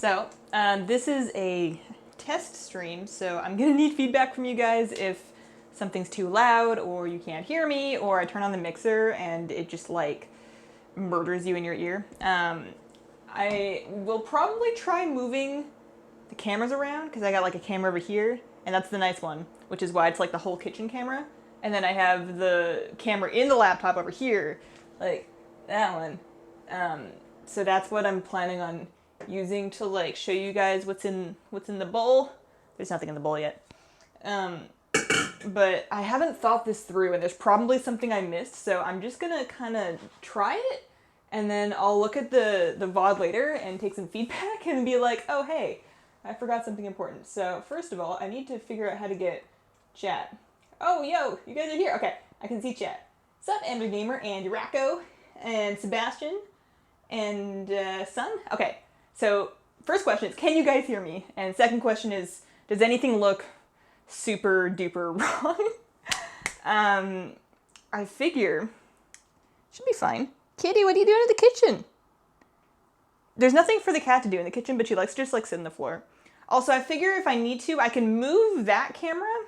So, this is a test stream, so I'm gonna need feedback from you guys if something's too loud, or you can't hear me, or I turn on the mixer and it just like murders you in your ear. I will probably try moving the cameras around, because I got like a camera over here, and that's the nice one, which is why it's like the whole kitchen camera. And then I have the camera in the laptop over here, like that one. So that's what I'm planning on using to like show you guys what's in the bowl. There's nothing in the bowl yet. But I haven't thought this through, and there's probably something I missed, so I'm just gonna kind of try it, and then I'll look at the VOD later and take some feedback and be like, oh hey, I forgot something important. So first of all, I need to figure out how to get chat. Oh yo, you guys are here. Okay, I can see chat. What's up, Ender Gamer and Racco and Sebastian and Sun? Okay, so first question is, can you guys hear me? And second question is, does anything look super duper wrong? I figure should be fine. Kitty, what are you doing in the kitchen? There's nothing for the cat to do in the kitchen, but she likes to just like sit on the floor. Also, I figure if I need to, I can move that camera.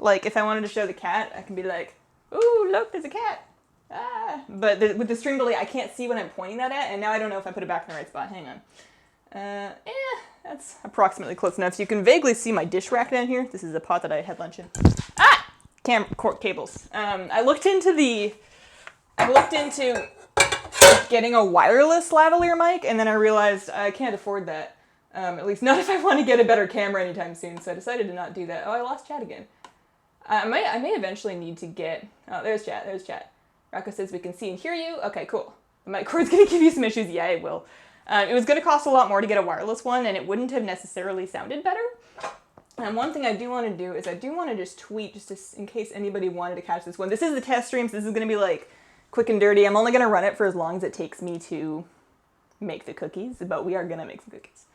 Like if I wanted to show the cat, I can be like, ooh, look, there's a cat. Ah. But with the stream delay, I can't see what I'm pointing that at, and now I don't know if I put it back in the right spot. Hang on. That's approximately close enough. So you can vaguely see my dish rack down here. This is a pot that I had lunch in. Ah! Cables. I looked into getting a wireless lavalier mic, and then I realized I can't afford that. At least not if I want to get a better camera anytime soon, so I decided to not do that. Oh, I lost chat again. I may eventually need to get... Oh, there's chat. Rocco says we can see and hear you. Okay, cool. The mic cord's going to give you some issues. Yeah, it will. It was going to cost a lot more to get a wireless one, and it wouldn't have necessarily sounded better. And one thing I do want to do is I do want to just tweet, in case anybody wanted to catch this one. This is the test stream, so this is going to be like quick and dirty. I'm only going to run it for as long as it takes me to make the cookies, but we are going to make some cookies.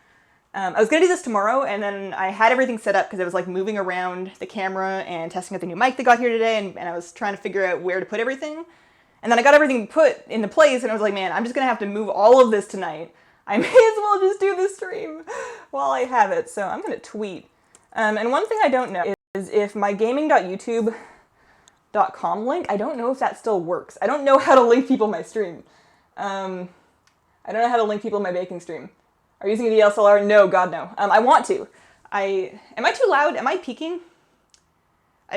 I was going to do this tomorrow, and then I had everything set up because I was like moving around the camera and testing out the new mic that got here today, and I was trying to figure out where to put everything. And then I got everything put into place, and I was like, man, I'm just going to have to move all of this tonight. I may as well just do the stream while I have it. So I'm going to tweet. And one thing I don't know is if my gaming.youtube.com link, I don't know if that still works. I don't know how to link people my stream. I don't know how to link people in my baking stream. Are you using a DSLR? No, God no. I want to. Am I too loud? Am I peaking?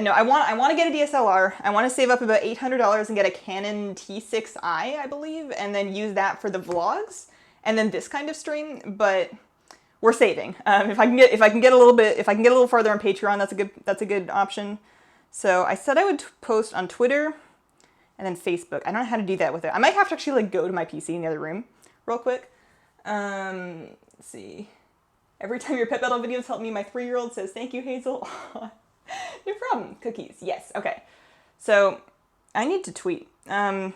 No, I want to get a DSLR. I want to save up about $800 and get a Canon T6i, I believe, and then use that for the vlogs, and then this kind of stream. But we're saving. If I can get a little farther on Patreon, that's a good option. So I said I would post on Twitter and then Facebook. I don't know how to do that with it. I might have to actually like go to my PC in the other room real quick. Let's see. Every time your pet battle videos help me, my 3-year-old says, thank you, Hazel. No problem. Cookies. Yes. Okay. So I need to tweet and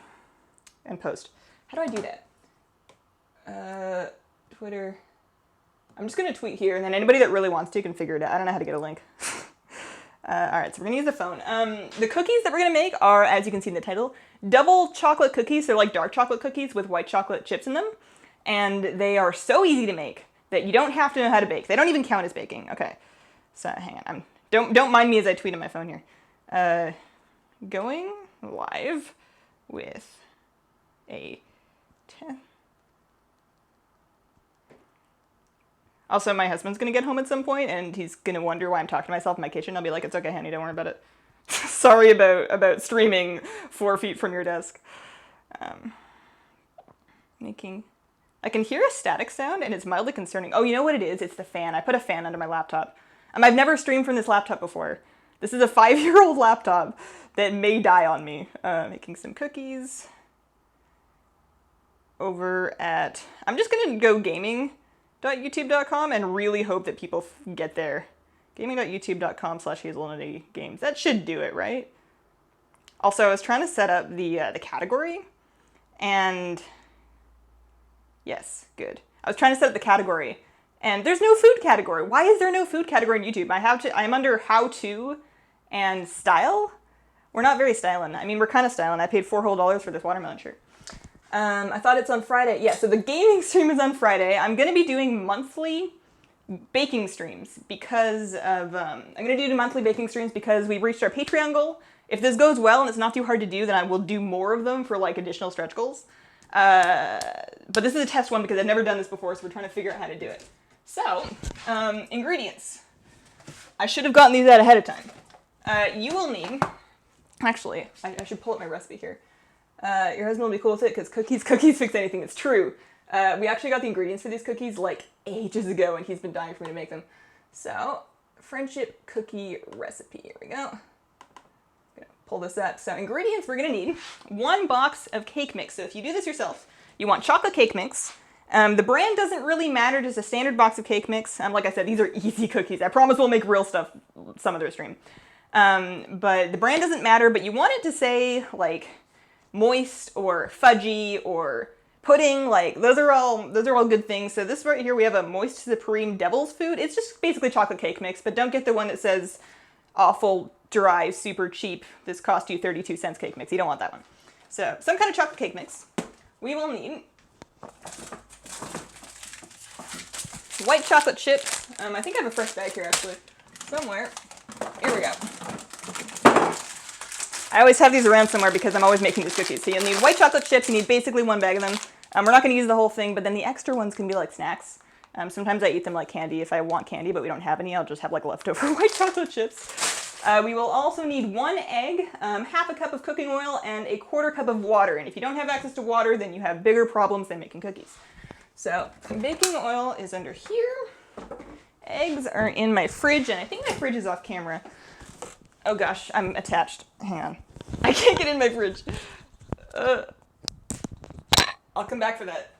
post. How do I do that? Twitter. I'm just going to tweet here, and then anybody that really wants to can figure it out. I don't know how to get a link. All right, so we're going to use the phone. The cookies that we're going to make are, as you can see in the title, double chocolate cookies. They're like dark chocolate cookies with white chocolate chips in them. And they are so easy to make that you don't have to know how to bake. They don't even count as baking. Okay, so hang on. Don't mind me as I tweet on my phone here. Going live with a 10. Also, my husband's going to get home at some point, and he's going to wonder why I'm talking to myself in my kitchen. I'll be like, it's okay, honey, don't worry about it. Sorry about streaming 4 feet from your desk. I can hear a static sound, and it's mildly concerning. Oh, you know what it is? It's the fan. I put a fan under my laptop. I've never streamed from this laptop before. This is a 5-year-old laptop that may die on me. Making some cookies. Over at... I'm just going to go gaming.youtube.com and really hope that people get there. Gaming.youtube.com/hazelnuttygames. That should do it, right? Also, I was trying to set up the category, and... Yes, good. I was trying to set up the category, and there's no food category. Why is there no food category on YouTube? I'm under how to and style. We're not very styling. I mean, we're kind of styling. I paid $4 whole for this watermelon shirt. I thought it's on Friday. Yeah, so the gaming stream is on Friday. I'm going to be doing monthly baking streams because of, I'm going to do monthly baking streams because we've reached our Patreon goal. If this goes well and it's not too hard to do, then I will do more of them for like additional stretch goals. But this is a test one because I've never done this before, so we're trying to figure out how to do it. So, ingredients. I should have gotten these out ahead of time. You will need, actually, I should pull up my recipe here. Your husband will be cool with it because cookies fix anything. It's true. We actually got the ingredients for these cookies like ages ago and he's been dying for me to make them. So, friendship cookie recipe. Here we go. Gonna pull this up. So, ingredients we're gonna need 1 box of cake mix. So, if you do this yourself, you want chocolate cake mix. The brand doesn't really matter, just a standard box of cake mix. Like I said, these are easy cookies. I promise we'll make real stuff some other stream. But the brand doesn't matter, but you want it to say like moist or fudgy or pudding, like those are all good things. So this right here, we have a Moist Supreme Devil's Food. It's just basically chocolate cake mix, but don't get the one that says awful, dry, super cheap, this cost you 32 cents cake mix. You don't want that one. So some kind of chocolate cake mix. We will need white chocolate chips. I think I have a fresh bag here actually, somewhere. Here we go. I always have these around somewhere because I'm always making these cookies. So you'll need white chocolate chips. You need basically 1 bag of them. We're not going to use the whole thing, but then the extra ones can be like snacks. Sometimes I eat them like candy if I want candy, but we don't have any. I'll just have like leftover white chocolate chips. We will also need 1 egg, half a cup of cooking oil, and a 1/4 cup of water. And if you don't have access to water, then you have bigger problems than making cookies. So baking oil is under here. Eggs are in my fridge, and I think my fridge is off camera. Oh gosh, I'm attached. Hang on. I can't get in my fridge. I'll come back for that.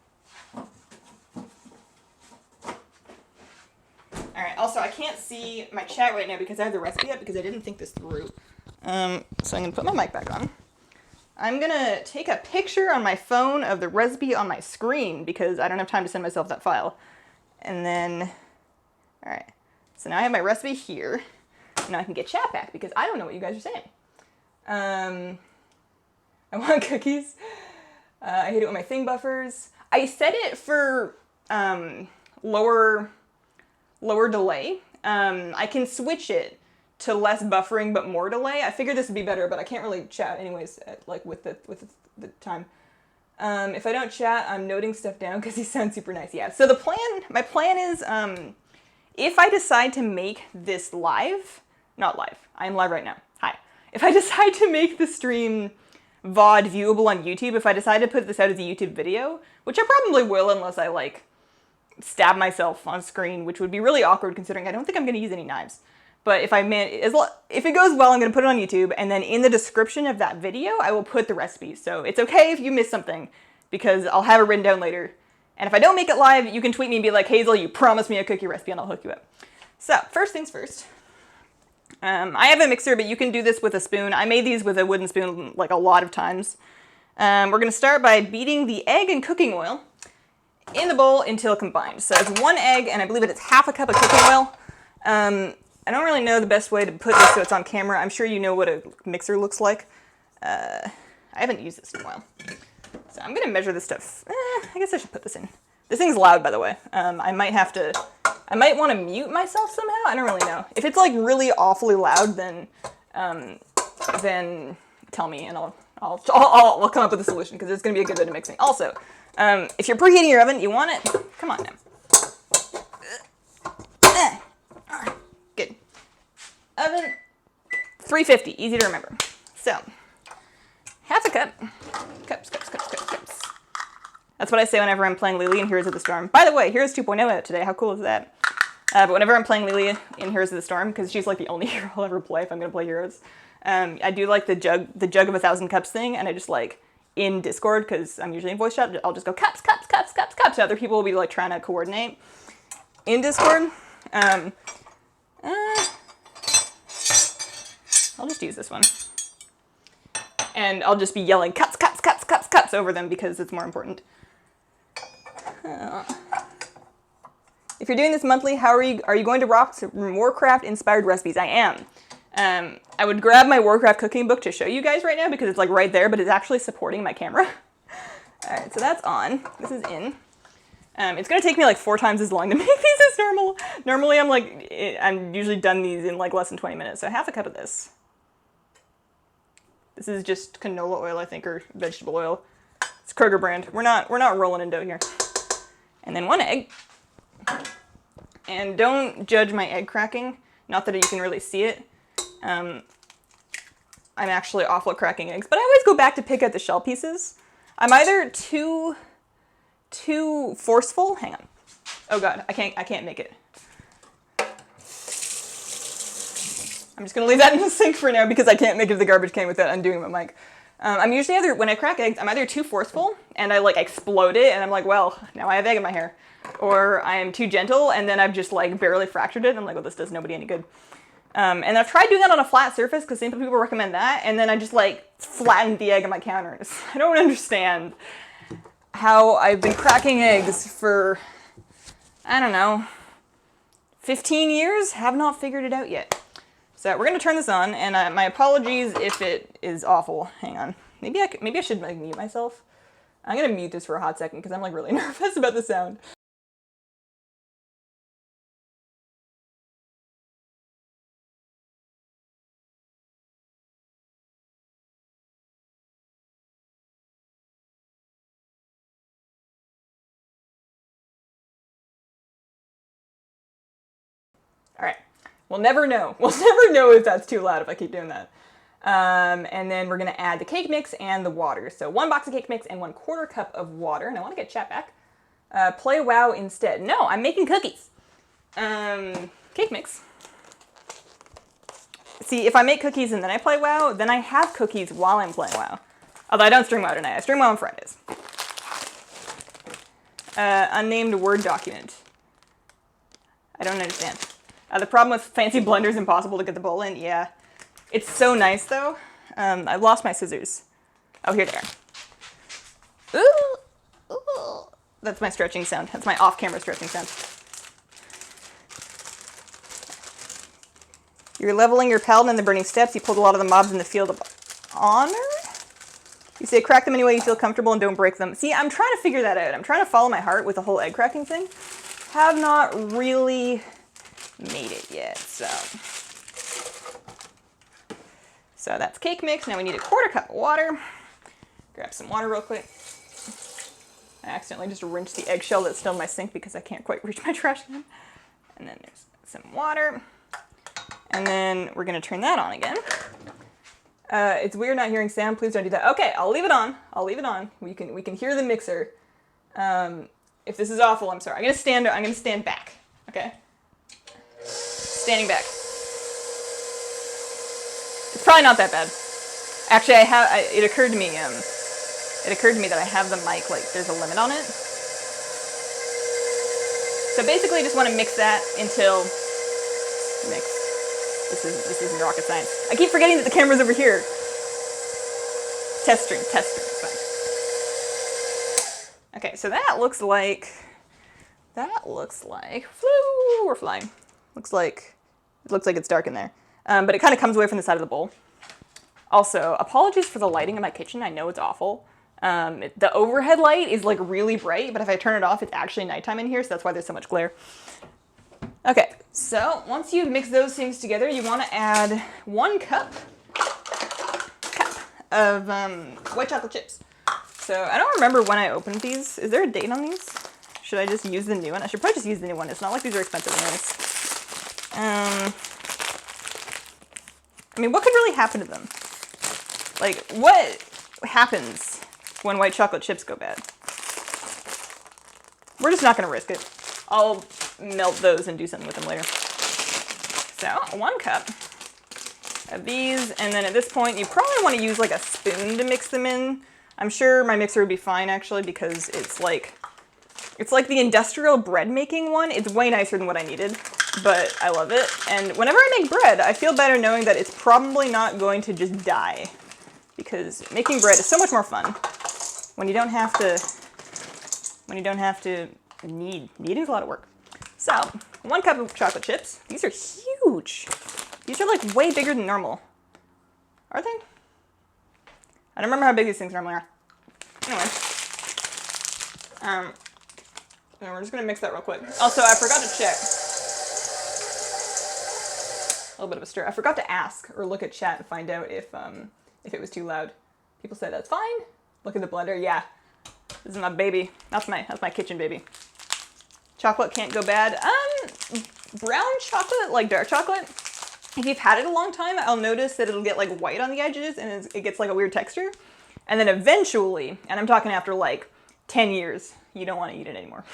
Alright, also I can't see my chat right now because I have the recipe up because I didn't think this through. So I'm going to put my mic back on. I'm going to take a picture on my phone of the recipe on my screen because I don't have time to send myself that file. And then, alright, so now I have my recipe here. Now I can get chat back because I don't know what you guys are saying. I want cookies. I hate it when my thing buffers. I set it for lower delay. I can switch it to less buffering but more delay. I figured this would be better, but I can't really chat anyways, like with the time. If I don't chat, I'm noting stuff down because he sounds super nice. Yeah. So my plan is, if I decide to make this live, not live, I am live right now. Hi. If I decide to make the stream VOD viewable on YouTube, if I decide to put this out as a YouTube video, which I probably will unless I like stab myself on screen, which would be really awkward considering I don't think I'm going to use any knives. But if it goes well, I'm going to put it on YouTube, and then in the description of that video, I will put the recipe. So it's okay if you miss something because I'll have it written down later. And if I don't make it live, you can tweet me and be like, Hazel, you promised me a cookie recipe and I'll hook you up. So first things first. I have a mixer, but you can do this with a spoon. I made these with a wooden spoon like a lot of times. We're going to start by beating the egg and cooking oil in the bowl until combined. So it's 1 egg, and I believe it's half a cup of cooking oil. I don't really know the best way to put this so it's on camera. I'm sure you know what a mixer looks like. I haven't used this in a while. So I'm going to measure this stuff. I guess I should put this in. This thing's loud, by the way. I might want to mute myself somehow. I don't really know. If it's like really awfully loud, then tell me and I'll come up with a solution because it's going to be a good bit of mixing. Also, if you're preheating your oven, you want it. Come on now. Good. Oven 350. Easy to remember. So, half a cup. Cups. That's what I say whenever I'm playing Lily in Heroes of the Storm. By the way, Heroes 2.0 out today. How cool is that? But whenever I'm playing Lily in Heroes of the Storm, because she's like the only hero I'll ever play if I'm going to play Heroes, I do like the jug of 1,000 cups thing, and I just like, in Discord, because I'm usually in voice chat, I'll just go cups. Other people will be like trying to coordinate in Discord. I'll just use this one. And I'll just be yelling cups over them because it's more important. If you're doing this monthly, are you going to rock some Warcraft inspired recipes? I am. I would grab my Warcraft cooking book to show you guys right now because it's like right there, but it's actually supporting my camera. Alright, so that's on. This is in. It's gonna take me like 4 times as long to make these as normal. Normally I'm usually done these in like less than 20 minutes. So half a cup of this. This is just canola oil, I think, or vegetable oil. It's Kroger brand. We're not rolling in dough here. And then 1 egg. And don't judge my egg cracking. Not that you can really see it. I'm actually awful at cracking eggs, but I always go back to pick out the shell pieces. I'm either too forceful. Hang on. Oh god, I can't make it. I'm just gonna leave that in the sink for now because I can't make it to the garbage can without undoing my mic. I'm usually either, when I crack eggs, I'm either too forceful and I like explode it and I'm like, well, now I have egg in my hair. Or I am too gentle and then I've just like barely fractured it and I'm like, well, this does nobody any good. And I've tried doing that on a flat surface because some people recommend that, and then I just like flattened the egg on my counters. I don't understand how I've been cracking eggs for, I don't know, 15 years, have not figured it out yet. So we're gonna turn this on, and my apologies if it is awful. Hang on, maybe I should like mute myself. I'm gonna mute this for a hot second because I'm like really nervous about the sound. All right, we'll never know. We'll never know if that's too loud if I keep doing that. And then we're gonna add the cake mix and the water. So 1 box of cake mix and 1/4 cup of water. And I wanna get chat back. Play WoW instead. No, I'm making cookies. Cake mix. See, if I make cookies and then I play WoW, then I have cookies while I'm playing WoW. Although I don't stream WoW tonight, I stream WoW on Fridays. Unnamed Word document. I don't understand. The problem with fancy blender is impossible to get the bowl in. Yeah. It's so nice, though. I've lost my scissors. Oh, here they are. Ooh! Ooh! That's my stretching sound. That's my off-camera stretching sound. You're leveling your paladin in the burning steps. You pulled a lot of the mobs in the field of honor? You say crack them any way you feel comfortable and don't break them. See, I'm trying to figure that out. I'm trying to follow my heart with the whole egg cracking thing. Have not really made it yet, so that's cake mix. Now we need 1/4 cup of water. Grab some water real quick. I accidentally just rinsed the eggshell that's still in my sink because I can't quite reach my trash can. And then there's some water. And then we're gonna turn that on again. It's weird not hearing sound. Please don't do that. Okay, I'll leave it on. I'll leave it on. We can hear the mixer. If this is awful, I'm sorry. I'm gonna stand back. Okay. Standing back. It's probably not that bad. Actually, it occurred to me that I have the mic, like, there's a limit on it. So basically, I just want to mix that until, this isn't rocket science. I keep forgetting that the camera's over here. Test string, fine. Okay, so that looks like, we're flying. It looks like it's dark in there. But it kind of comes away from the side of the bowl. Also, apologies for the lighting in my kitchen. I know it's awful. The overhead light is like really bright, but if I turn it off, it's actually nighttime in here, so that's why there's so much glare. Okay, so once you've mixed those things together, you want to add 1 cup of white chocolate chips. So I don't remember when I opened these. Is there a date on these? Should I just use the new one? I should probably just use the new one. It's not like these are expensive anyways. I mean, what could really happen to them? Like, what happens when white chocolate chips go bad? We're just not going to risk it. I'll melt those and do something with them later. So, 1 cup of these, and then at this point, you probably want to use like a spoon to mix them in. I'm sure my mixer would be fine, actually, because it's like the industrial bread making one. It's way nicer than what I needed, but I love it. And whenever I make bread, I feel better knowing that it's probably not going to just die, because making bread is so much more fun when you don't have to knead. Kneading is a lot of work. So 1 cup of chocolate chips. These are huge. These are like way bigger than normal. Are they? I don't remember how big these things normally are. Anyway, And we're just gonna mix that real quick. Also, I forgot to check. A little bit of a stir. I forgot to ask or look at chat and find out if it was too loud. People said that's fine. Look at the blender. Yeah, this is my baby. That's my kitchen baby. Chocolate can't go bad. Brown chocolate, like dark chocolate, if you've had it a long time, I'll notice that it'll get like white on the edges and it gets like a weird texture. And then eventually, and I'm talking after like 10 years, you don't want to eat it anymore.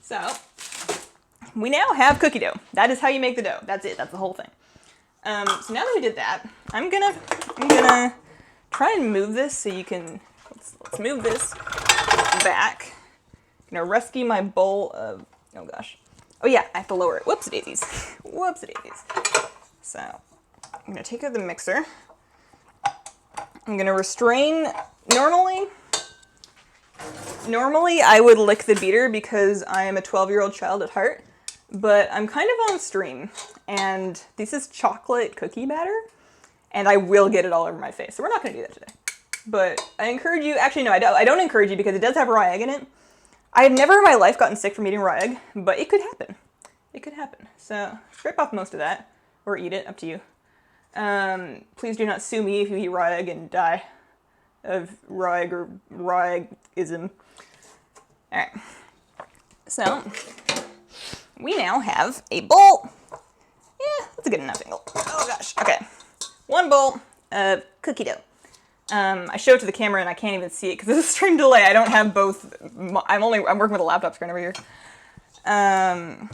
So, we now have cookie dough. That is how you make the dough. That's it. That's the whole thing. So now that we did that, I'm gonna try and move this so you can, let's move this back. I'm gonna rescue my bowl of, oh gosh. Oh yeah, I have to lower it. Whoops daisies. Whoops daisies. So, I'm gonna take out the mixer. I'm gonna restrain, normally I would lick the beater because I am a 12-year-old child at heart, but I'm kind of on stream, and this is chocolate cookie batter, and I will get it all over my face, so we're not gonna do that today. But I encourage you, actually no, I don't encourage you because it does have raw egg in it. I have never in my life gotten sick from eating raw egg, but it could happen. It could happen. So, scrape off most of that, or eat it, up to you. Please do not sue me if you eat raw egg and die of raw egg or raw eggism. Alright. So, we now have a bowl. Yeah, that's a good enough angle. Oh gosh. Okay. One bowl of cookie dough. I show it to the camera and I can't even see it because there's a stream delay. I don't have both. I'm working with a laptop screen over here. My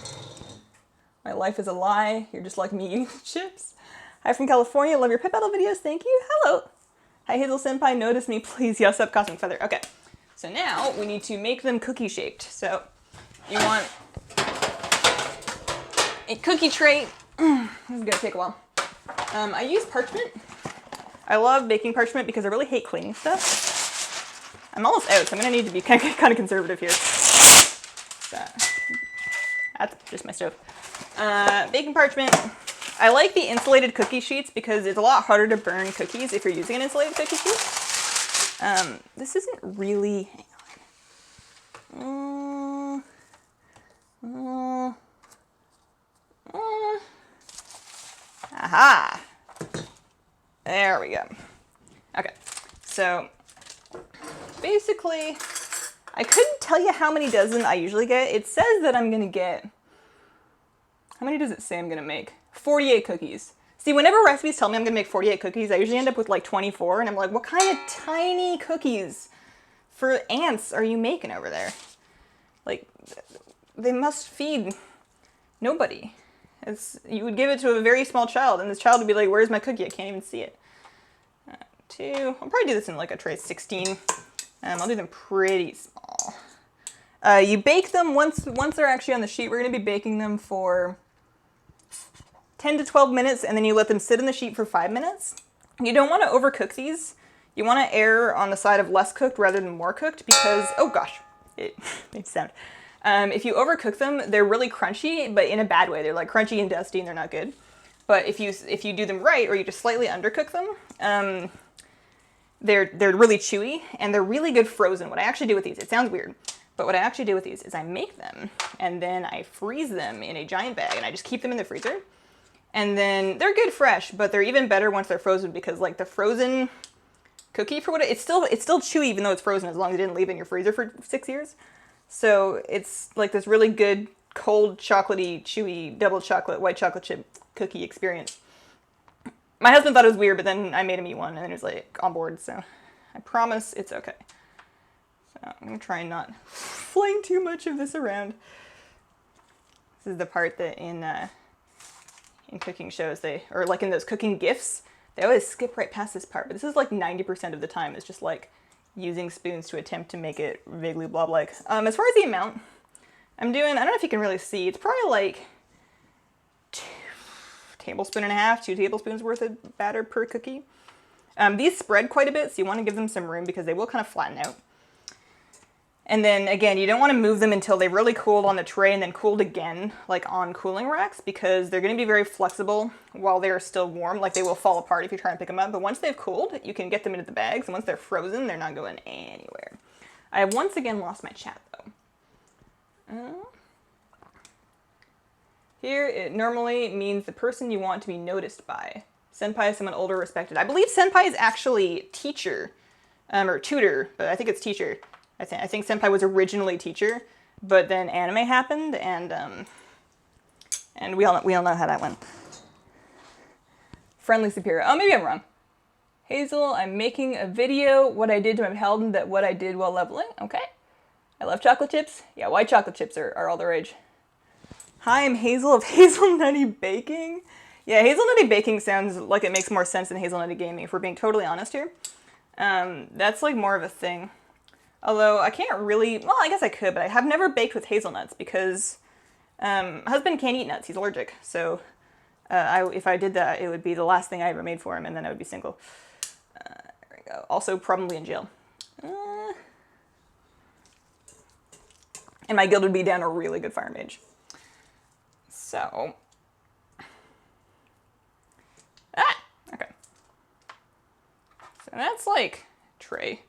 life is a lie. You're just like me eating chips. Hi from California. Love your pet battle videos. Thank you. Hello. Hi Hazel Senpai. Notice me, please. Yes up, Cosmic Feather. Okay. So now we need to make them cookie shaped. So you want a cookie tray. This is gonna take a while. I use parchment. I love baking parchment because I really hate cleaning stuff. I'm almost out, so I'm gonna need to be kind of conservative here. So, that's just my stove. Baking parchment. I like the insulated cookie sheets because it's a lot harder to burn cookies if you're using an insulated cookie sheet. This isn't really, hang on. Aha! There we go. Okay, so basically, I couldn't tell you how many dozen I usually get. It says that I'm gonna get, how many does it say I'm gonna make? 48 cookies. See, whenever recipes tell me I'm gonna make 48 cookies, I usually end up with like 24, and I'm like, what kind of tiny cookies for ants are you making over there? Like, they must feed nobody. You would give it to a very small child, and this child would be like, where's my cookie? I can't even see it. 2, I'll probably do this in like a tray 16. I'll do them pretty small. You bake them once they're actually on the sheet. We're gonna be baking them for 10 to 12 minutes, and then you let them sit in the sheet for 5 minutes. You don't want to overcook these. You want to err on the side of less cooked rather than more cooked because, oh gosh, it made sound. If you overcook them, they're really crunchy, but in a bad way. They're like crunchy and dusty and they're not good. But if you do them right, or you just slightly undercook them, they're really chewy and they're really good frozen. What I actually do with these, it sounds weird, but what I actually do with these is I make them and then I freeze them in a giant bag and I just keep them in the freezer. And then they're good fresh, but they're even better once they're frozen because like the frozen cookie, for what it's still chewy even though it's frozen, as long as it didn't leave in your freezer for 6 years. So it's like this really good cold chocolatey chewy double chocolate white chocolate chip cookie experience. My husband thought it was weird, but then I made him eat one and then he was like on board, so I promise it's okay. So I'm gonna try and not fling too much of this around. This is the part that in cooking shows or like in those cooking GIFs, they always skip right past this part, but this is like 90% of the time. It's just like using spoons to attempt to make it vaguely blob-like. As far as the amount, I'm doing, I don't know if you can really see, it's probably like 2 tablespoons and a half, 2 tablespoons worth of batter per cookie. These spread quite a bit, so you want to give them some room because they will kind of flatten out. And then again, you don't want to move them until they've really cooled on the tray and then cooled again, like on cooling racks, because they're going to be very flexible while they're still warm. Like they will fall apart if you try and pick them up. But once they've cooled, you can get them into the bags. And once they're frozen, they're not going anywhere. I have once again lost my chat, though. Here, it normally means the person you want to be noticed by. Senpai is someone older, respected. I believe senpai is actually teacher, or tutor, but I think it's teacher. I think senpai was originally teacher, but then anime happened, and we all know how that went. Friendly superior. Oh, maybe I'm wrong. Hazel, I'm making a video, what I did to my Helden, that what I did while leveling. Okay. I love chocolate chips. Yeah, white chocolate chips are all the rage. Hi, I'm Hazel of Hazelnutty Baking. Yeah, Hazelnutty Baking sounds like it makes more sense than Hazelnutty Gaming, if we're being totally honest here. That's like more of a thing. Although I can't really, well, I guess I could, but I have never baked with hazelnuts because my husband can't eat nuts. He's allergic. So if I did that, it would be the last thing I ever made for him, and then I would be single. There we go. Also, probably in jail. And my guild would be down a really good fire mage. So. Okay. So that's like tray.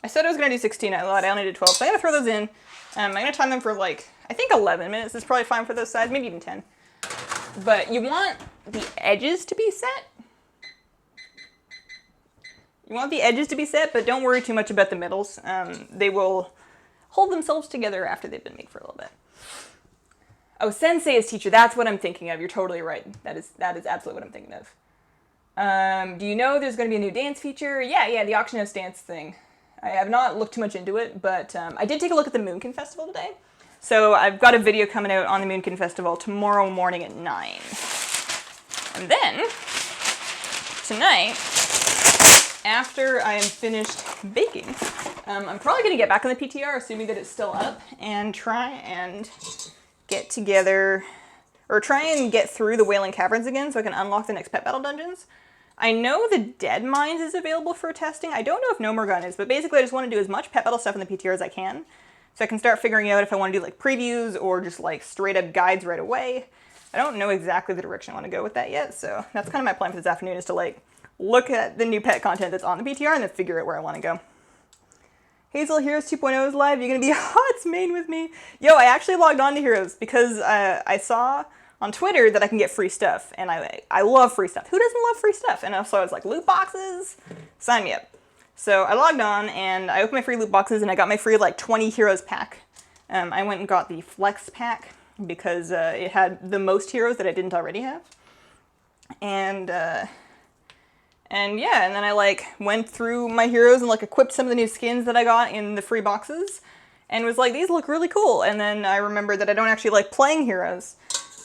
I said I was going to do 16. I lied. I only did 12. So I'm going to throw those in. I'm going to time them for like, I think 11 minutes is probably fine for those sides. Maybe even 10. But you want the edges to be set. You want the edges to be set, but don't worry too much about the middles. They will hold themselves together after they've been made for a little bit. Oh, sensei is teacher. That's what I'm thinking of. You're totally right. That is absolutely what I'm thinking of. Do you know there's going to be a new dance feature? Yeah, the auction house dance thing. I have not looked too much into it, but I did take a look at the Moonkin Festival today. So I've got a video coming out on the Moonkin Festival tomorrow morning at 9. And then, tonight, after I am finished baking, I'm probably going to get back on the PTR, assuming that it's still up, and try and get together, or try and get through the Wailing Caverns again so I can unlock the next pet battle dungeons. I know the Dead Mines is available for testing. I don't know if No More Gun is, but basically I just want to do as much pet battle stuff in the PTR as I can, so I can start figuring out if I want to do like previews or just like straight up guides right away. I don't know exactly the direction I want to go with that yet, so that's kind of my plan for this afternoon, is to like look at the new pet content that's on the PTR and then figure out where I want to go. Hazel, Heroes 2.0 is live. You're going to be Hot's main with me. Yo, I actually logged on to Heroes because I saw on Twitter that I can get free stuff, and I love free stuff. Who doesn't love free stuff? And so I was like, loot boxes? Sign me up. So I logged on, and I opened my free loot boxes, and I got my free, like, 20 Heroes pack. I went and got the Flex pack because it had the most heroes that I didn't already have. And yeah, and then I, like, went through my heroes and, like, equipped some of the new skins that I got in the free boxes, and was like, these look really cool. And then I remembered that I don't actually like playing heroes.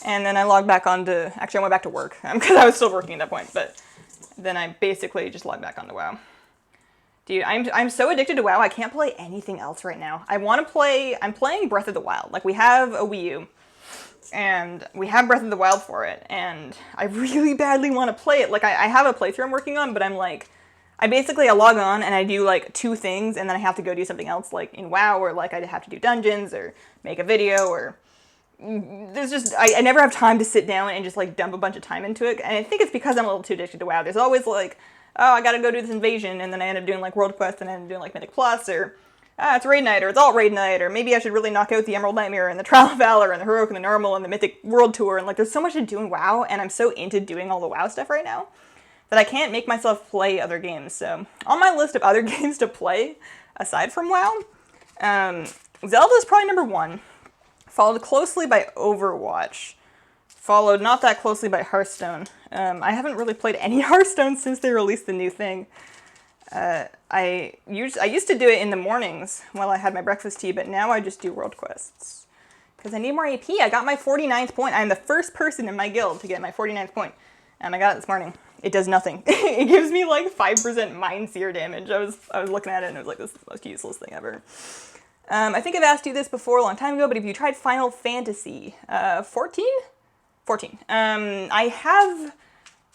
And then I logged back on to, actually I went back to work, because I was still working at that point, but then I basically just logged back onto WoW. Dude, I'm so addicted to WoW, I can't play anything else right now. I'm playing Breath of the Wild. Like, we have a Wii U, and we have Breath of the Wild for it, and I really badly want to play it. Like, I have a playthrough I'm working on, but I'm like, I log on and I do like 2 things, and then I have to go do something else, like in WoW, or like I have to do dungeons, or make a video, or there's just, I never have time to sit down and just like dump a bunch of time into it. And I think it's because I'm a little too addicted to WoW. There's always like, oh, I gotta go do this invasion, and then I end up doing like World Quest, and I end up doing like Mythic Plus, or it's Raid Night, or it's Alt Raid Night, or maybe I should really knock out the Emerald Nightmare, and the Trial of Valor, and the Heroic, and the Normal, and the Mythic World Tour, and like there's so much to do in WoW, and I'm so into doing all the WoW stuff right now that I can't make myself play other games. So on my list of other games to play, aside from WoW, Zelda's probably number 1. Followed closely by Overwatch. Followed not that closely by Hearthstone. I haven't really played any Hearthstone since they released the new thing. I used to do it in the mornings while I had my breakfast tea, but now I just do world quests. Because I need more AP. I got my 49th point. I'm the first person in my guild to get my 49th point. And I got it this morning. It does nothing. It gives me like 5% mind seer damage. I was looking at it and it was like, this is the most useless thing ever. I think I've asked you this before a long time ago, but have you tried Final Fantasy 14? 14. I have,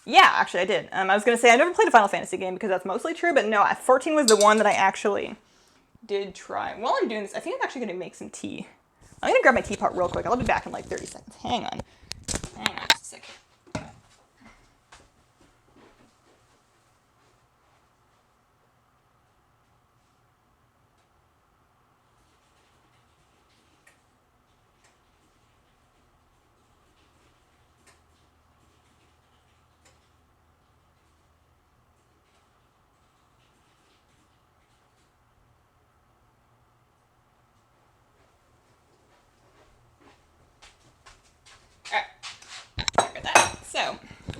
yeah, actually I did. I was going to say I never played a Final Fantasy game because that's mostly true, but no, 14 was the one that I actually did try. While I'm doing this, I think I'm actually going to make some tea. I'm going to grab my teapot real quick. I'll be back in like 30 seconds. Hang on just a second.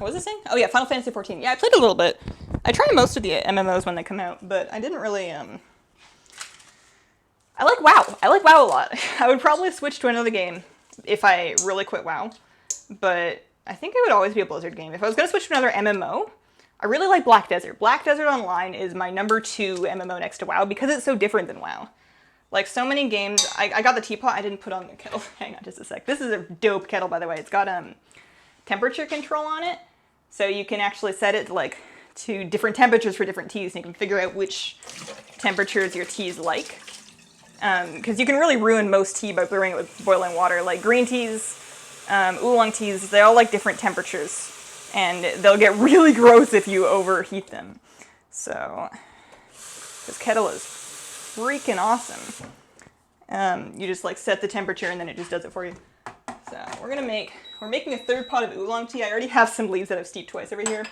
was I saying? Oh yeah, Final Fantasy 14. Yeah, I played a little bit. I try most of the MMOs when they come out, but I didn't really, I like WoW. I like WoW a lot. I would probably switch to another game if I really quit WoW, but I think it would always be a Blizzard game. If I was going to switch to another MMO, I really like Black Desert. Black Desert Online is my number 2 MMO next to WoW because it's so different than WoW. Like, so many games, I got the teapot, I didn't put on the kettle. Hang on just a sec. This is a dope kettle, by the way. It's got temperature control on it, so you can actually set it to different temperatures for different teas, and you can figure out which temperatures your teas like. Because you can really ruin most tea by brewing it with boiling water. Like green teas, oolong teas, they all like different temperatures, and they'll get really gross if you overheat them. So this kettle is freaking awesome. You just set the temperature and then it just does it for you. So we're making a 3rd pot of oolong tea. I already have some leaves that I've steeped twice over here,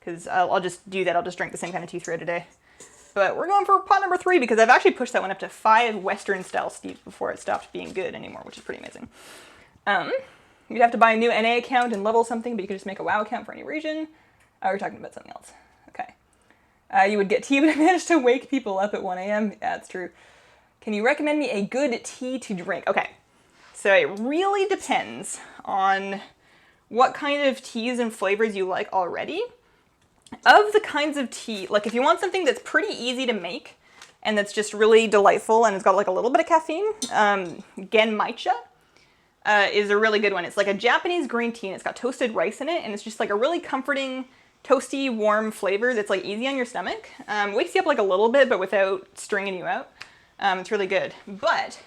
because I'll just do that. I'll just drink the same kind of tea throughout a day. But we're going for pot number 3 because I've actually pushed that one up to 5 Western style steeps before it stopped being good anymore, which is pretty amazing. You'd have to buy a new NA account and level something, but you could just make a WoW account for any region. Oh, we're talking about something else. Okay. You would get tea, but I managed to wake people up at 1 a.m. Yeah, that's true. Can you recommend me a good tea to drink? Okay. So it really depends on what kind of teas and flavors you like already. Of the kinds of tea, if you want something that's pretty easy to make and that's just really delightful and it's got a little bit of caffeine, Genmaicha is a really good one. It's like a Japanese green tea and it's got toasted rice in it, and it's just a really comforting, toasty, warm flavor that's easy on your stomach. Wakes you up a little bit, but without stringing you out. It's really good. But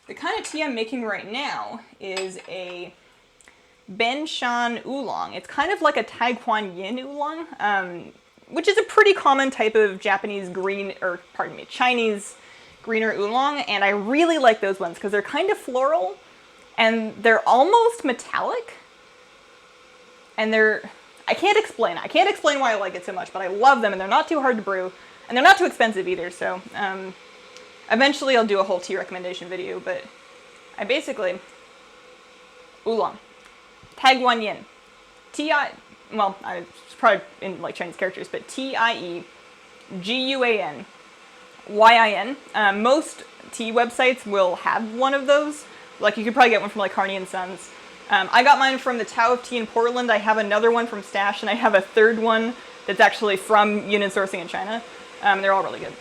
the kind of tea I'm making right now is a Benshan oolong. It's kind of like a Taiguan yin oolong, which is a pretty common type of Japanese Chinese greener oolong, and I really like those ones because they're kind of floral, and they're almost metallic, and I can't explain why I like it so much, but I love them, and they're not too hard to brew, and they're not too expensive either, so eventually I'll do a whole tea recommendation video, but oolong. Taiguan yin. It's probably in Chinese characters, but Tieguan Yin. Most tea websites will have one of those. You could probably get one from Carney and Sons. I got mine from the Tao of Tea in Portland. I have another one from Stash, and I have a 3rd one that's actually from Yunnan Sourcing in China. They're all really good.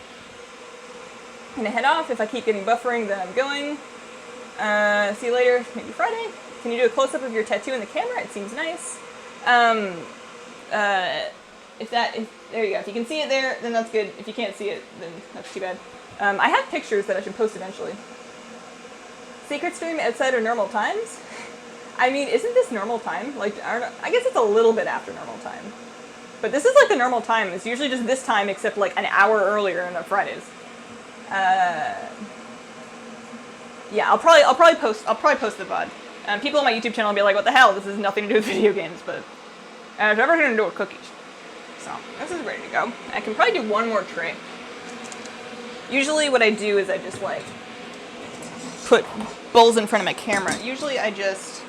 I'm gonna head off. If I keep getting buffering, then I'm going. See you later. Maybe Friday. Can you do a close-up of your tattoo in the camera? It seems nice. There you go. If you can see it there, then that's good. If you can't see it, then that's too bad. I have pictures that I should post eventually. Secret stream outside of normal times? I mean, isn't this normal time? I guess it's a little bit after normal time. But this is the normal time. It's usually just this time, except an hour earlier on Fridays. Yeah, I'll probably post the VOD. People on my YouTube channel will be like, what the hell? This has nothing to do with video games, but it's everything to do with cookies. So, this is ready to go. I can probably do one more tray. Usually what I do is I just put bowls in front of my camera. Usually I just,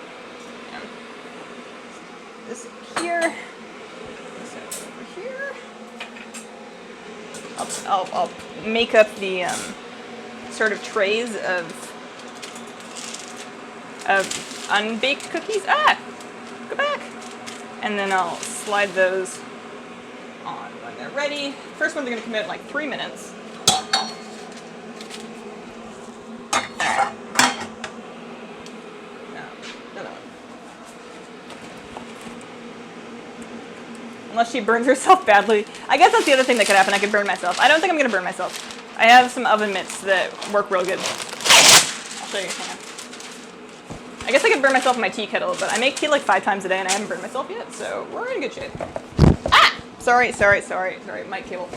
this here, this over here. I'll make up the sort of trays of unbaked cookies. Go back. And then I'll slide those on when they're ready. First ones are going to come out in 3 minutes. No. Unless she burns herself badly. I guess that's the other thing that could happen. I could burn myself. I don't think I'm going to burn myself. I have some oven mitts that work real good. I'll show you. Hang on. I guess I could burn myself in my tea kettle, but I make tea 5 times a day and I haven't burned myself yet, so we're in good shape. Ah! Sorry. Mic cable.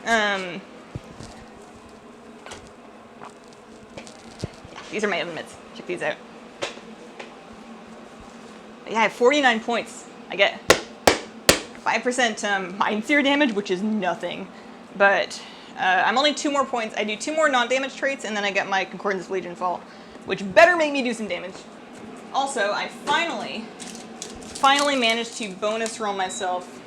Yeah, these are my oven mitts. Check these out. Yeah, I have 49 points. I get 5% mind sear damage, which is nothing. But I'm only 2 more points. I do 2 more non-damage traits, and then I get my Concordance Legion Fall, which better make me do some damage. Also, I finally finally managed to bonus roll myself.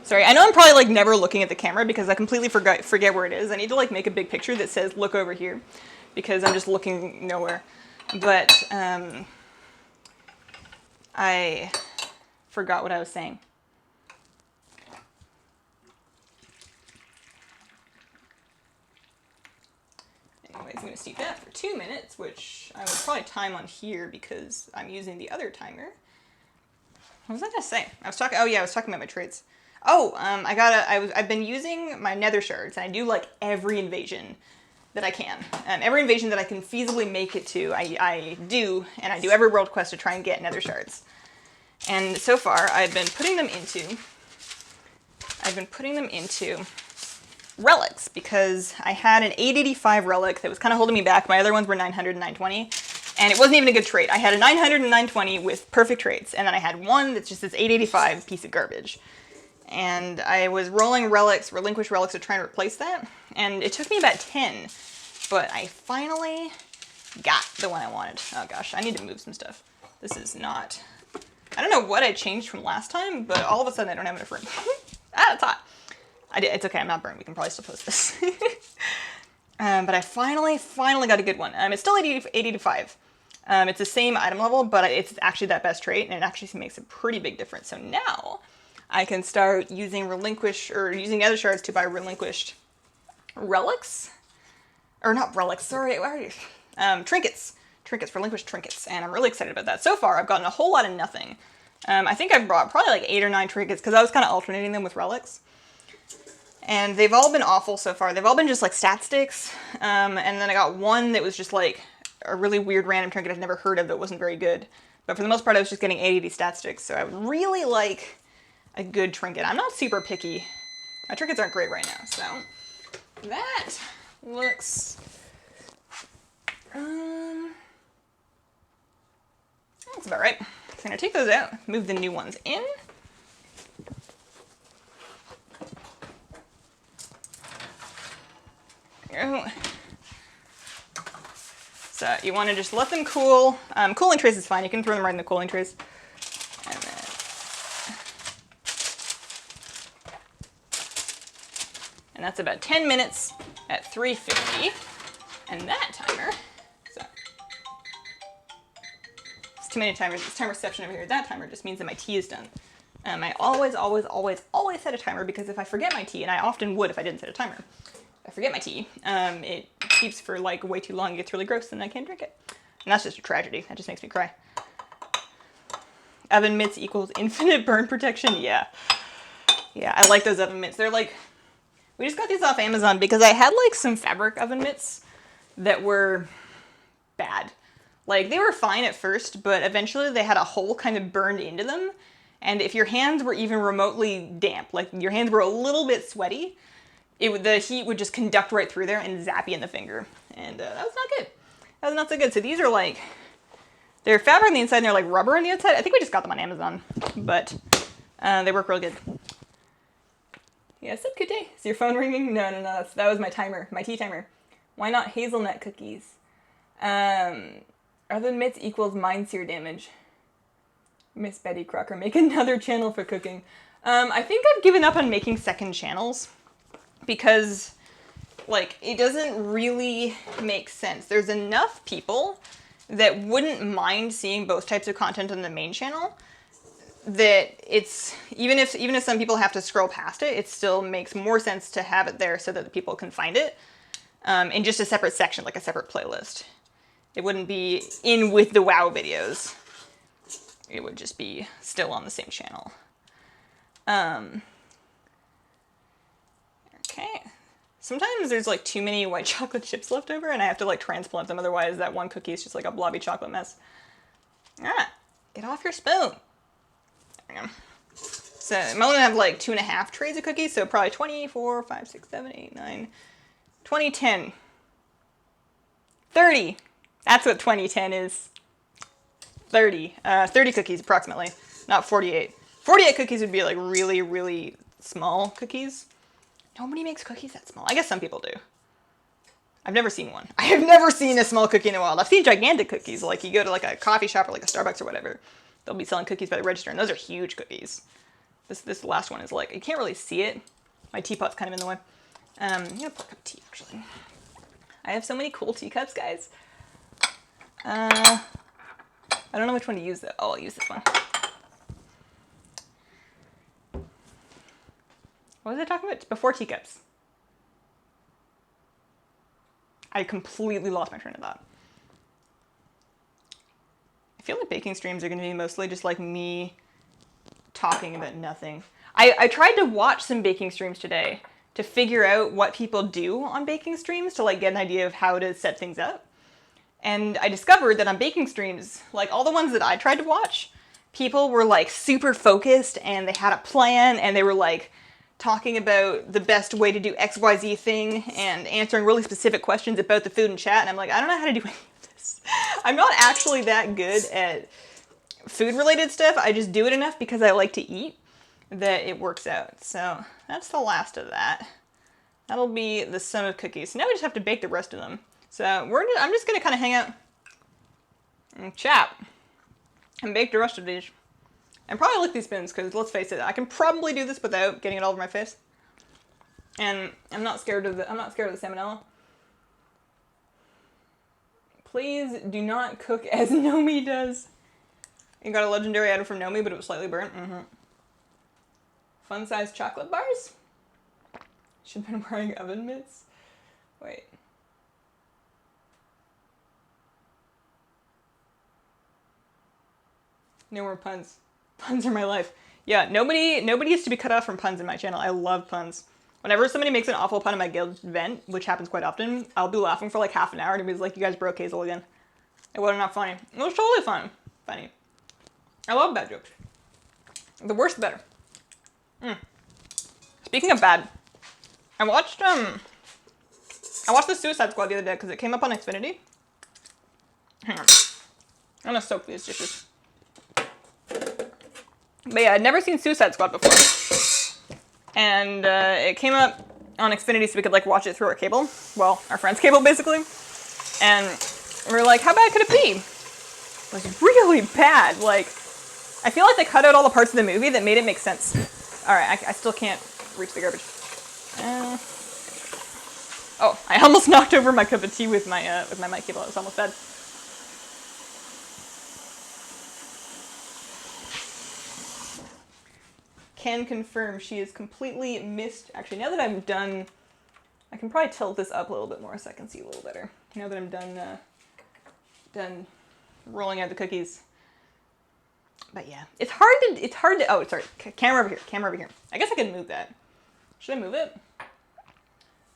Sorry, I know I'm probably like never looking at the camera because I completely forget where it is. I need to like make a big picture that says look over here because I'm just looking nowhere. But I forgot what I was saying. Anyways, I'm going to steep that for 2 minutes, which I would probably time on here because I'm using the other timer. What was I going to say? I was talking about my traits. Oh, I've been using my nether shards, and I do like every invasion that I can. Every invasion that I can feasibly make it to, I do, and I do every world quest to try and get nether shards. And so far, I've been putting them into relics, because I had an 885 relic that was kind of holding me back. My other ones were 900 and 920, and it wasn't even a good trait. I had a 900 and 920 with perfect traits, and then I had one that's just this 885 piece of garbage. And I was rolling relics, relinquished relics, to try and replace that, and it took me about 10, but I finally got the one I wanted. Oh gosh, I need to move some stuff. This is not... I don't know what I changed from last time, but all of a sudden I don't have enough room. Ah, it's hot. It's okay, I'm not burned. We can probably still post this. But I finally got a good one. It's still 80 to 5. It's the same item level, but it's actually that best trait, and it actually makes a pretty big difference. So now I can start using using other shards to buy relinquished relics. Or not relics, sorry. Trinkets. Relinquished trinkets. And I'm really excited about that. So far, I've gotten a whole lot of nothing. I think I've brought probably like 8 or 9 trinkets, because I was kind of alternating them with relics. And they've all been awful so far. They've all been just like stat sticks. And then I got one that was just like a really weird random trinket I'd never heard of that wasn't very good. But for the most part, I was just getting 80 stat sticks. So I would really like a good trinket. I'm not super picky. My trinkets aren't great right now. So that looks... that's about right. So I'm going to take those out, move the new ones in. So you want to just let them cool. Cooling trays is fine. You can throw them right in the cooling trays. And that's about 10 minutes at 350. And that timer, so it's too many timers. This timer section over here, that timer just means that my tea is done. I always set a timer, because if I forget my tea, and I often would if I didn't set a timer, if I forget my tea, it keeps for like way too long, it gets really gross, and I can't drink it. And that's just a tragedy. That just makes me cry. Oven mitts equals infinite burn protection. Yeah, I like those oven mitts. They're like, we just got these off Amazon because I had like some fabric oven mitts that were bad. Like, they were fine at first, but eventually they had a hole kind of burned into them. And if your hands were even remotely damp, like your hands were a little bit sweaty, the heat would just conduct right through there and zap you in the finger. And that was not good. That was not so good. So these are like, they're fabric on the inside and they're like rubber on the outside. I think we just got them on Amazon, but they work real good. Yeah, it's a good day. Is your phone ringing? No, that was my timer, my tea timer. Why not hazelnut cookies? Other mitts equals mind sear damage. Miss Betty Crocker, make another channel for cooking. I think I've given up on making second channels because, like, it doesn't really make sense. There's enough people that wouldn't mind seeing both types of content on the main channel that it's, even if some people have to scroll past it, it still makes more sense to have it there so that the people can find it in just a separate section, like a separate playlist. It wouldn't be in with the WoW videos. It would just be still on the same channel. Okay. Sometimes there's like too many white chocolate chips left over and I have to like transplant them, otherwise that one cookie is just like a blobby chocolate mess. Ah, get off your spoon. There we go. So I'm only gonna have like 2.5 trays of cookies, so probably 24, 5, 6, 7, 8, 9, 20, 10, 30. That's what 2010 is. 30. 30 cookies approximately, not 48. 48 cookies would be like really, really small cookies. Nobody makes cookies that small. I guess some people do. I've never seen one. I have never seen a small cookie in the wild. I've seen gigantic cookies. Like you go to like a coffee shop or like a Starbucks or whatever. They'll be selling cookies by the register, and those are huge cookies. This last one is like, you can't really see it. My teapot's kind of in the way. I'm gonna pour a cup of tea, actually. I have so many cool teacups, guys. I don't know which one to use though. Oh, I'll use this one. What was I talking about? Before teacups. I completely lost my train of thought. I feel like baking streams are going to be mostly just like me talking about nothing. I tried to watch some baking streams today to figure out what people do on baking streams to like get an idea of how to set things up. And I discovered that on baking streams, like all the ones that I tried to watch, people were like super focused and they had a plan and they were like talking about the best way to do XYZ thing and answering really specific questions about the food in chat. And I'm like, I don't know how to do any of this. I'm not actually that good at food related stuff. I just do it enough because I like to eat that it works out. So that's the last of that. That'll be the sum of cookies. So now we just have to bake the rest of them. So I'm just gonna kind of hang out and chat and bake the rest of these. And probably lick these spoons, because let's face it, I can probably do this without getting it all over my face. And I'm not scared of the salmonella. Please do not cook as Nomi does. You got a legendary item from Nomi, but it was slightly burnt. Fun-sized chocolate bars? Should have been wearing oven mitts. Wait. No more puns. Puns are my life. Yeah, nobody used to be cut off from puns in my channel. I love puns. Whenever somebody makes an awful pun in my guild vent, which happens quite often, I'll be laughing for like half an hour and everybody's like, you guys broke Hazel again. It was not funny. It was totally funny. I love bad jokes. The worse the better. Speaking of bad, I watched the Suicide Squad the other day because it came up on Xfinity. Hang on. I'm gonna soak these dishes. But yeah, I'd never seen Suicide Squad before. And it came up on Xfinity so we could like watch it through our cable. Well, our friend's cable basically. And we were like, how bad could it be? It was really bad. Like, I feel like they cut out all the parts of the movie that made it make sense. Alright, I still can't reach the garbage. Oh, I almost knocked over my cup of tea with my mic cable. It was almost dead. Can confirm she is completely missed. Actually, now that I'm done, I can probably tilt this up a little bit more so I can see a little better. Now that I'm done rolling out the cookies. But yeah, it's hard to, oh, sorry, camera over here. I guess I could move that. Should I move it?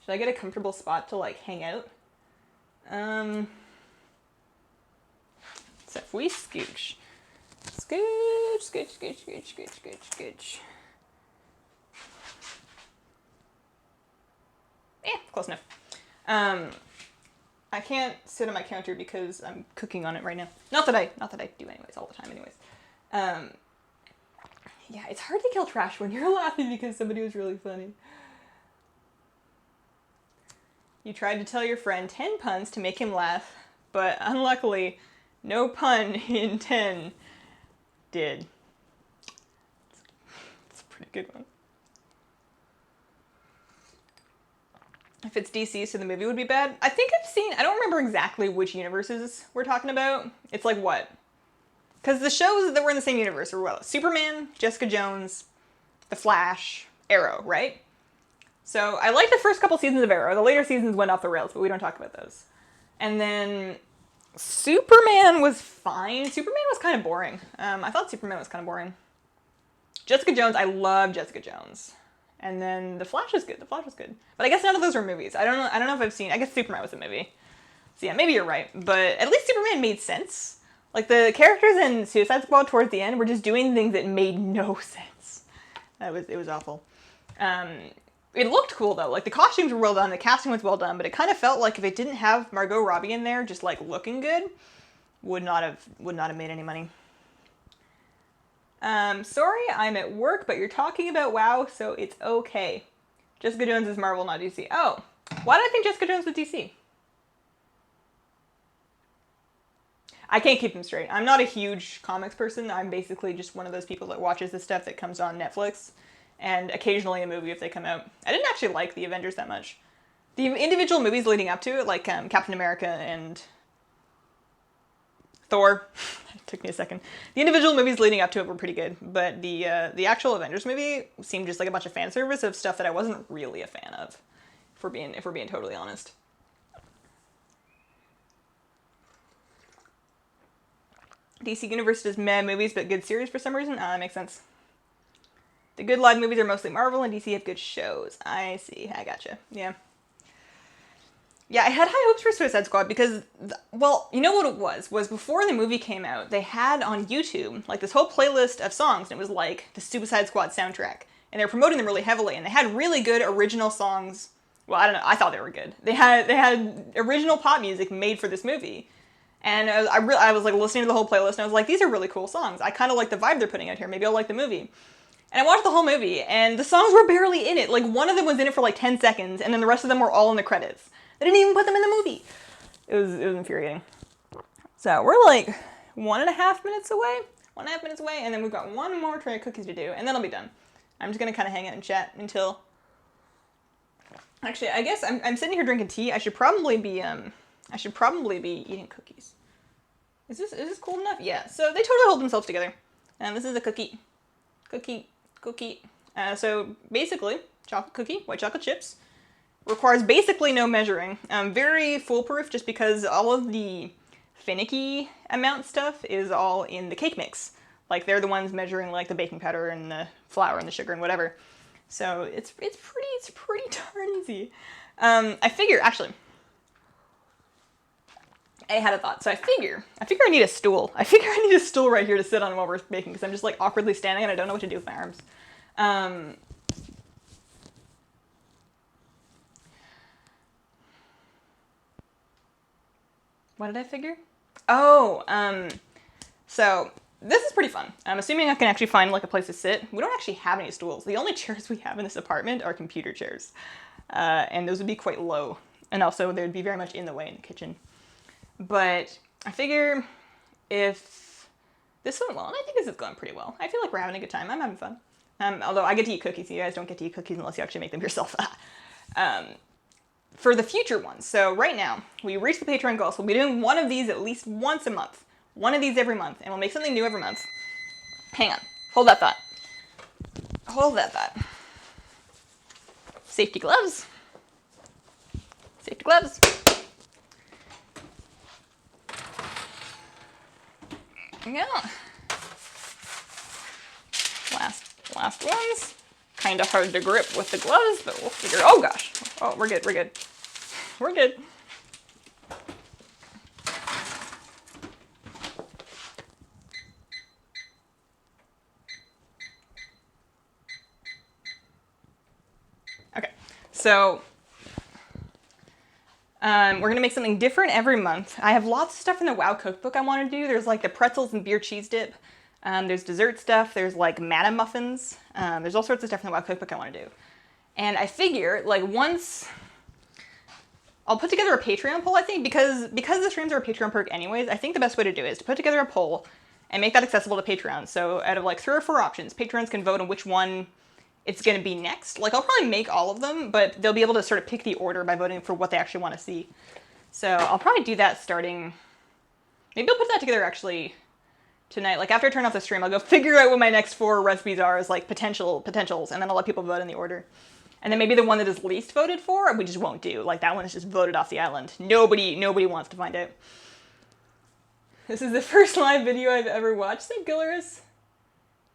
Should I get a comfortable spot to like hang out? So if we scooch. Scooch. Yeah, close enough. I can't sit on my counter because I'm cooking on it right now. Not that I do anyways, all the time anyways. Yeah, it's hard to kill trash when you're laughing because somebody was really funny. You tried to tell your friend 10 puns to make him laugh, but unluckily, no pun in 10 did. It's a pretty good one. If it's DC, so the movie would be bad. I think I don't remember exactly which universes we're talking about. It's like what? Because the shows that were in the same universe were what? Superman, Jessica Jones, The Flash, Arrow, right? So I liked the first couple seasons of Arrow. The later seasons went off the rails, but we don't talk about those. And then Superman was fine. Superman was kind of boring. I thought Superman was kind of boring. Jessica Jones, I love Jessica Jones. And then The Flash was good. But I guess none of those were movies. I don't know if I've seen, I guess Superman was a movie. So yeah, maybe you're right. But at least Superman made sense. Like the characters in Suicide Squad towards the end were just doing things that made no sense. It was awful. It looked cool though. Like the costumes were well done, the casting was well done, but it kind of felt like if it didn't have Margot Robbie in there, just like looking good, would not have made any money. Sorry, I'm at work, but you're talking about WoW, so it's okay. Jessica Jones is Marvel, not DC. Oh, why did I think Jessica Jones was DC? I can't keep them straight. I'm not a huge comics person. I'm basically just one of those people that watches the stuff that comes on Netflix, and occasionally a movie if they come out. I didn't actually like the Avengers that much. The individual movies leading up to it, like Captain America and Thor, it took me a second. The individual movies leading up to it were pretty good, but the actual Avengers movie seemed just like a bunch of fan service of stuff that I wasn't really a fan of, if we're being totally honest. DC Universe does meh movies but good series for some reason. That makes sense. The good live movies are mostly Marvel, and DC have good shows. I see. I gotcha. Yeah. Yeah, I had high hopes for Suicide Squad because, well, you know what it was before the movie came out, they had on YouTube, like, this whole playlist of songs, and it was, like, the Suicide Squad soundtrack. And they were promoting them really heavily, and they had really good original songs. Well, I don't know, I thought they were good. They had original pop music made for this movie. And I was, like, listening to the whole playlist, and I was like, these are really cool songs. I kind of like the vibe they're putting out here. Maybe I'll like the movie. And I watched the whole movie, and the songs were barely in it. Like, one of them was in it for, like, 10 seconds, and then the rest of them were all in the credits. They didn't even put them in the movie. It was infuriating. So we're like 1.5 minutes away. 1.5 minutes away, and then we've got one more tray of cookies to do, and then I'll be done. I'm just gonna kind of hang out and chat until. Actually, I guess I'm sitting here drinking tea. I should probably be eating cookies. Is this cold enough? Yeah. So they totally hold themselves together. And this is a cookie. So basically, chocolate cookie, white chocolate chips. Requires basically no measuring. Very foolproof just because all of the finicky amount stuff is all in the cake mix. Like, they're the ones measuring, like, the baking powder and the flour and the sugar and whatever. So it's pretty darn easy. I figure, actually, I had a thought. So I figure I need a stool. I figure I need a stool right here to sit on while we're baking because I'm just, like, awkwardly standing and I don't know what to do with my arms. What did I figure? Oh, so this is pretty fun. I'm assuming I can actually find, like, a place to sit. We don't actually have any stools. The only chairs we have in this apartment are computer chairs. And those would be quite low. And also, they would be very much in the way in the kitchen. But I figure if this went well, and I think this is going pretty well. I feel like we're having a good time. I'm having fun. Although I get to eat cookies. You guys don't get to eat cookies unless you actually make them yourself. For the future ones, so right now, we reached the Patreon goal, so we'll be doing one of these at least once a month. One of these every month, and we'll make something new every month. Hang on. Hold that thought. Hold that thought. Safety gloves. Safety gloves. Yeah. Last ones. Kind of hard to grip with the gloves, but we'll figure. Oh gosh. Oh, we're good. We're good. Okay. So we're gonna make something different every month. I have lots of stuff in the WoW cookbook I want to do. There's like the pretzels and beer cheese dip. There's dessert stuff. There's like manna muffins. There's all sorts of stuff in the WoW cookbook I want to do. And I figure, like, once I'll put together a Patreon poll, I think, because the streams are a Patreon perk anyways, I think the best way to do it is to put together a poll and make that accessible to Patreon. So out of like 3 or 4 options, Patrons can vote on which one it's going to be next. Like, I'll probably make all of them, but they'll be able to sort of pick the order by voting for what they actually want to see. So I'll probably do that starting, maybe I'll put that together actually tonight. Like, after I turn off the stream, I'll go figure out what my next 4 recipes are as like potentials, and then I'll let people vote in the order. And then maybe the one that is least voted for, we just won't do. Like, that one is just voted off the island. Nobody wants to find out. This is the first live video I've ever watched. St. Gillerus.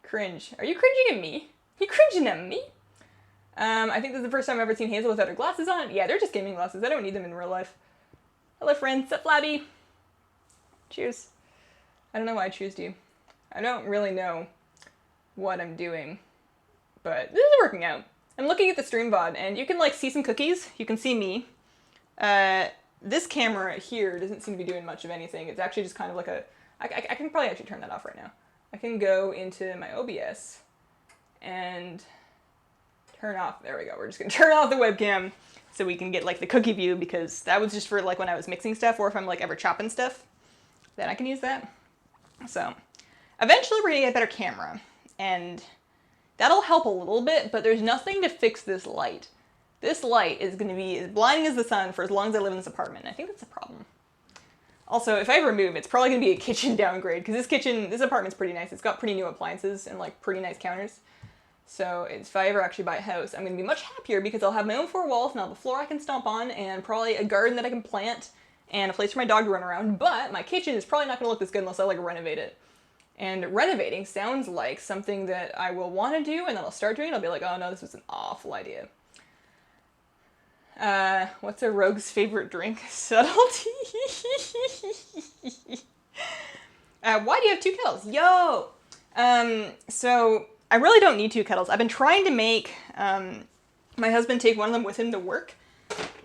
Cringe. Are you cringing at me? You cringing at me? I think this is the first time I've ever seen Hazel without her glasses on. Yeah, they're just gaming glasses. I don't need them in real life. Hello, friends. Sup, Flabby? Cheers. I don't know why I choose you. I don't really know what I'm doing, but this is working out. I'm looking at the stream VOD, and you can, like, see some cookies. You can see me. This camera here doesn't seem to be doing much of anything. It's actually just kind of like a... I can probably actually turn that off right now. I can go into my OBS and turn off... There we go. We're just going to turn off the webcam so we can get, like, the cookie view, because that was just for, like, when I was mixing stuff or if I'm, like, ever chopping stuff. then I can use that. So eventually we're gonna get a better camera, and that'll help a little bit, but there's nothing to fix this light. This light is gonna be as blinding as the sun for as long as I live in this apartment. I think that's a problem. Also, if I ever move, it's probably gonna be a kitchen downgrade, because this apartment's pretty nice. It's got pretty new appliances and like pretty nice counters. So if I ever actually buy a house, I'm gonna be much happier because I'll have my own 4 walls and I'll have a floor I can stomp on and probably a garden that I can plant and a place for my dog to run around. But my kitchen is probably not gonna look this good unless I like renovate it. And renovating sounds like something that I will want to do, and then I'll start doing it. I'll be like, oh no, this was an awful idea. What's a rogue's favorite drink? Subtlety. Why do you have 2 kettles? Yo! So I really don't need 2 kettles. I've been trying to make my husband take one of them with him to work,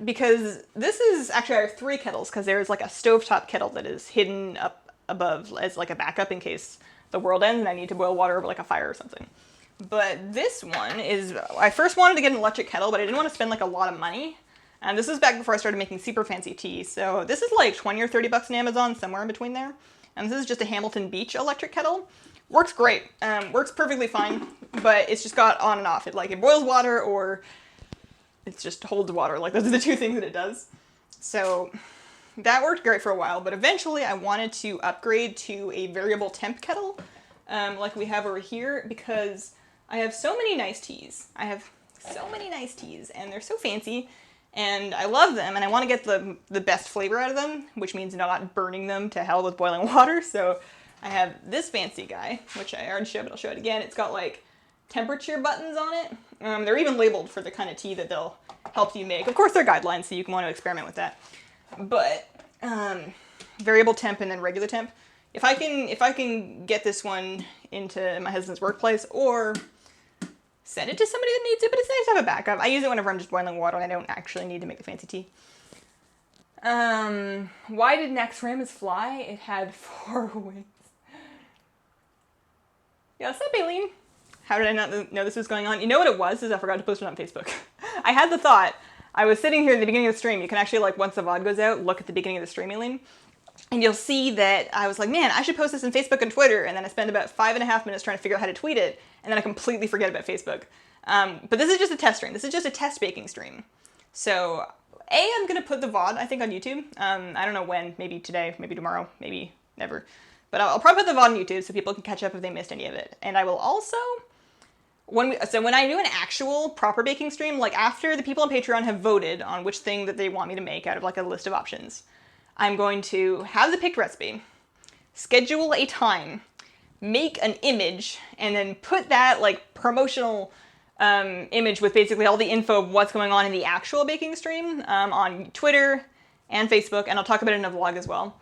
because this is actually, I have 3 kettles, because there's like a stovetop kettle that is hidden up above as like a backup in case the world ends and I need to boil water over like a fire or something. But this one is, I first wanted to get an electric kettle, but I didn't want to spend like a lot of money. And this was back before I started making super fancy tea. So this is like 20 or 30 bucks on Amazon, somewhere in between there. And this is just a Hamilton Beach electric kettle. Works great. Works perfectly fine, but it's just got on and off. It boils water, or it just holds water. Like, those are the 2 things that it does. So that worked great for a while, but eventually I wanted to upgrade to a variable temp kettle, like we have over here, because I have so many nice teas. And they're so fancy, and I love them, and I want to get the best flavor out of them, which means not burning them to hell with boiling water. So I have this fancy guy, which I already showed, but I'll show it again. It's got like temperature buttons on it. They're even labeled for the kind of tea that they'll help you make. Of course, they're guidelines, so you can want to experiment with that. But variable temp and then regular temp. If I can get this one into my husband's workplace, or send it to somebody that needs it, but it's nice to have a backup. I use it whenever I'm just boiling water and I don't actually need to make the fancy tea. Why did Naxxramas fly? It had 4 wings. Yeah, what's up, Aileen? How did I not know this was going on? You know what it was? Is I forgot to post it on Facebook. I had the thought. I was sitting here at the beginning of the stream. You can actually, like, once the VOD goes out, look at the beginning of the stream, Aileen. And you'll see that I was like, man, I should post this on Facebook and Twitter. And then I spend about 5.5 minutes trying to figure out how to tweet it. And then I completely forget about Facebook. But this is just a test stream. This is just a test baking stream. So, I'm going to put the VOD, I think, on YouTube. I don't know when. Maybe today, maybe tomorrow, maybe never. But I'll probably put the VOD on YouTube so people can catch up if they missed any of it. And I will also, when I do an actual proper baking stream, like after the people on Patreon have voted on which thing that they want me to make out of like a list of options, I'm going to have the picked recipe, schedule a time, make an image, and then put that like promotional image with basically all the info of what's going on in the actual baking stream on Twitter and Facebook, and I'll talk about it in a vlog as well,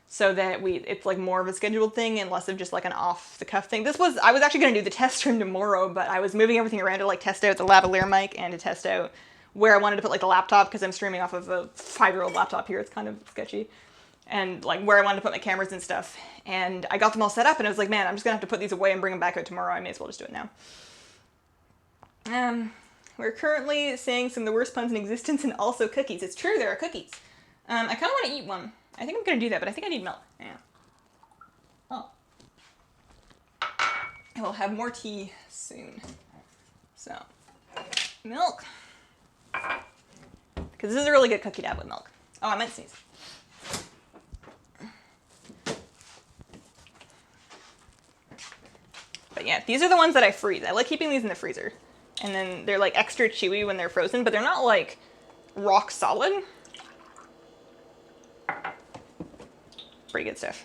so that it's like more of a scheduled thing and less of just like an off-the-cuff thing. I was actually going to do the test stream tomorrow, but I was moving everything around to like test out the lavalier mic and to test out where I wanted to put like the laptop, because I'm streaming off of a 5-year-old laptop here. It's kind of sketchy. And like where I wanted to put my cameras and stuff. And I got them all set up and I was like, man, I'm just gonna have to put these away and bring them back out tomorrow. I may as well just do it now. We're currently saying some of the worst puns in existence, and also cookies. It's true, there are cookies. I kind of want to eat one. I think I'm gonna do that, but I think I need milk. Yeah. Oh. I will have more tea soon. So, milk. Because this is a really good cookie to have with milk. Oh, I meant to sneeze. But yeah, these are the ones that I freeze. I like keeping these in the freezer. And then they're like extra chewy when they're frozen, but they're not like rock solid. Pretty good stuff.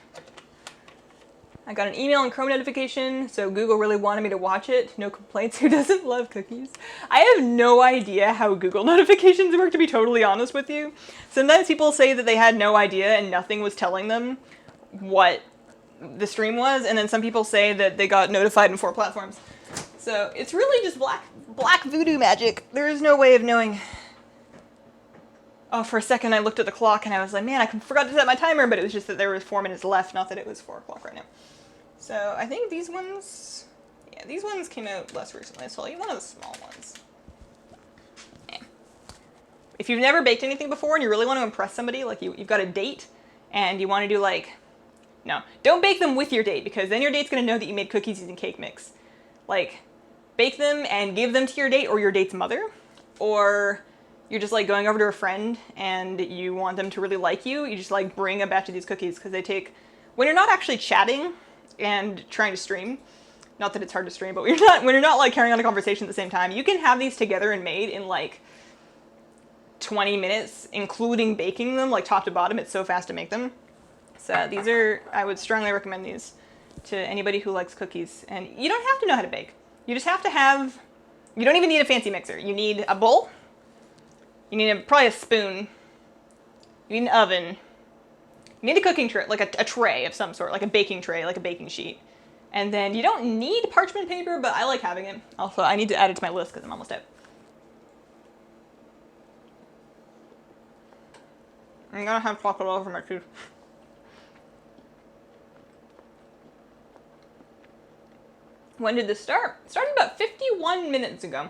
I got an email and Chrome notification, so Google really wanted me to watch it. No complaints. Who doesn't love cookies? I have no idea how Google notifications work, to be totally honest with you. Sometimes people say that they had no idea and nothing was telling them what the stream was, and then some people say that they got notified in 4 platforms. So it's really just black voodoo magic. There is no way of knowing. Oh, for a second I looked at the clock and I was like, man, I forgot to set my timer, but it was just that there was 4 minutes left, not that it was 4 o'clock right now. So I think these ones, yeah, these ones came out less recently, so I'll eat one of the small ones. Yeah. If you've never baked anything before and you really want to impress somebody, like you've got a date and you want to do like No. Don't bake them with your date, because then your date's gonna know that you made cookies using cake mix. Like, bake them and give them to your date or your date's mother, or you're just like going over to a friend and you want them to really like you, you just like bring a batch of these cookies, because they take, when you're not actually chatting and trying to stream, not that it's hard to stream, but when you're not like carrying on a conversation at the same time, you can have these together and made in like 20 minutes, including baking them, like top to bottom. It's so fast to make them. So these are, I would strongly recommend these to anybody who likes cookies. And you don't have to know how to bake. You just have to have, you don't even need a fancy mixer. You need a bowl. You need probably a spoon. You need an oven. You need a cooking tray, like a tray of some sort, like a baking tray, like a baking sheet. And then you don't need parchment paper, but I like having it. Also, I need to add it to my list because I'm almost out. I'm gonna have chocolate all over my tooth. When did this start? It started about 51 minutes ago.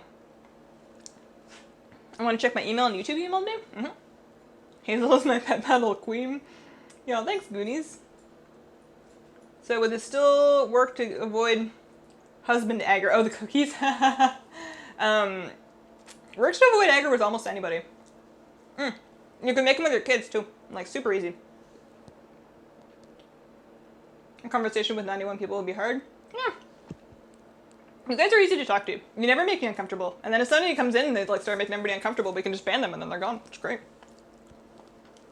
I want to check my email, and YouTube emailed me. Hazel is my pet battle queen. Yeah, thanks, Goonies. So would this still work to avoid husband aggro? Oh, the cookies? Works to avoid aggro with almost anybody. You can make them with your kids, too. Like, super easy. A conversation with 91 people would be hard. Yeah. You guys are easy to talk to. You never make me uncomfortable. And then if somebody comes in and they like start making everybody uncomfortable, we can just ban them and then they're gone. It's great.